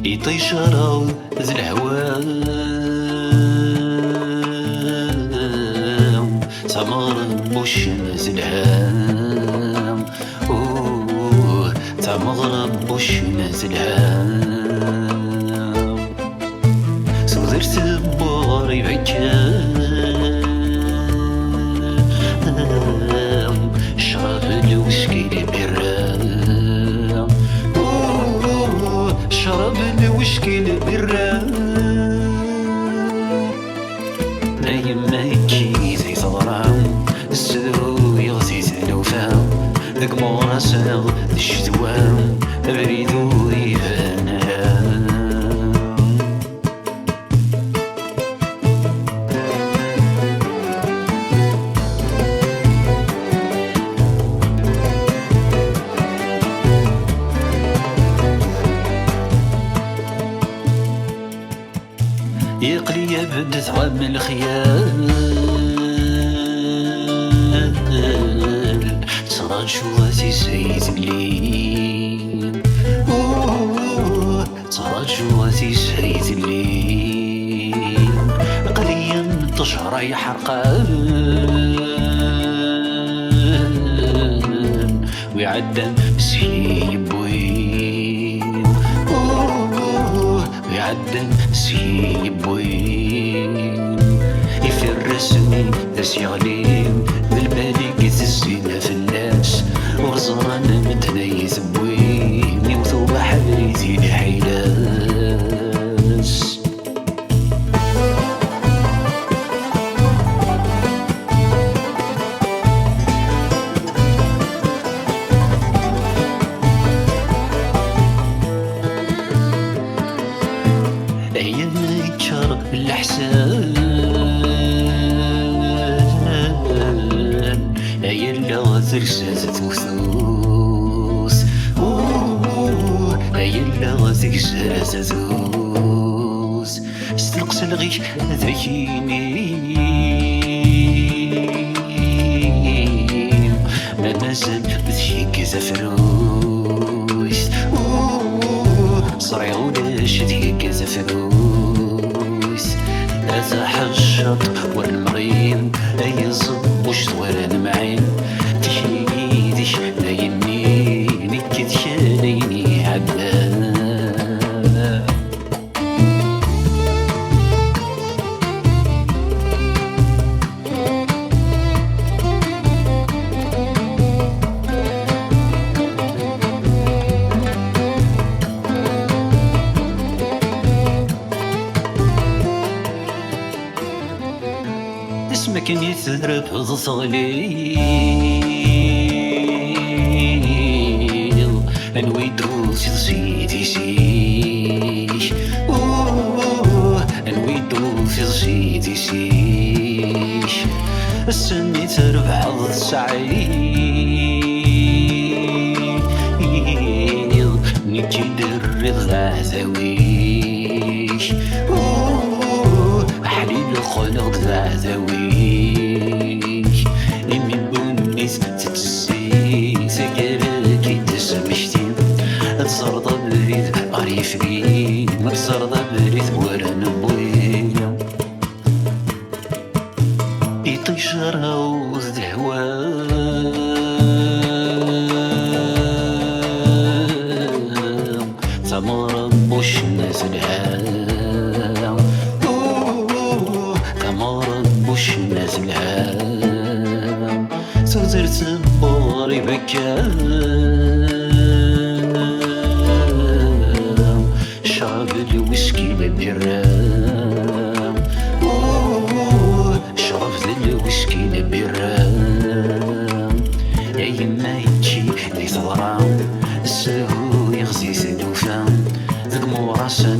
يطيشرو ذي الهوام تمر بوش نزلهام تمغرب بوش نزلهام سوزر سباري بكام شرب الوسكي بالرام شرب الوسكي بالرام نايم مايكي زي صغرام السدو يغزي زلوفام ذاك موراساغ الشتوام بريدو يفنام يقلي بدت غم الخيال صران شواتي سيد الليل صران شواتي سيد الليل قليا تشهر يحرقان ويعدم سيب وين ويعدم سيب وين يفرسني ناس يغلين بالبالي الزينة في الناس وغزران مدنا يزوين يوثو بحر يزيد حيلاس هي نيتشر الحسان هي اللي غزرسة توثوس هي اللي غزرسة توثوس استنقص الغيش ذكيني ما مازال بذيك زفروس صريع ولاش ذيك زفروس هذا حشط والمريم أي صب وش ورد معين تشيدش ليني نكد شاليني عدان اسمك يثرب ضصاليل انوي دروس يزيد يسيش انوي دروس يزيد يسيش السني تربح السعيد نجي درب غازويش حليل خلق ذاذويش إمي بونيس تتسي سكراكي تسمشتي تصرد بريد عريف بي ما تصرد بريد ولا نبويا يطيش روز الهوام تمر بوش نازلها وش نازلها سوزرت بوري بكام شرب الويسكي بالرام شرب الويسكي بالرام يا يما يجي لي صغرام السهو يغزي سدوفام ذاك موراسا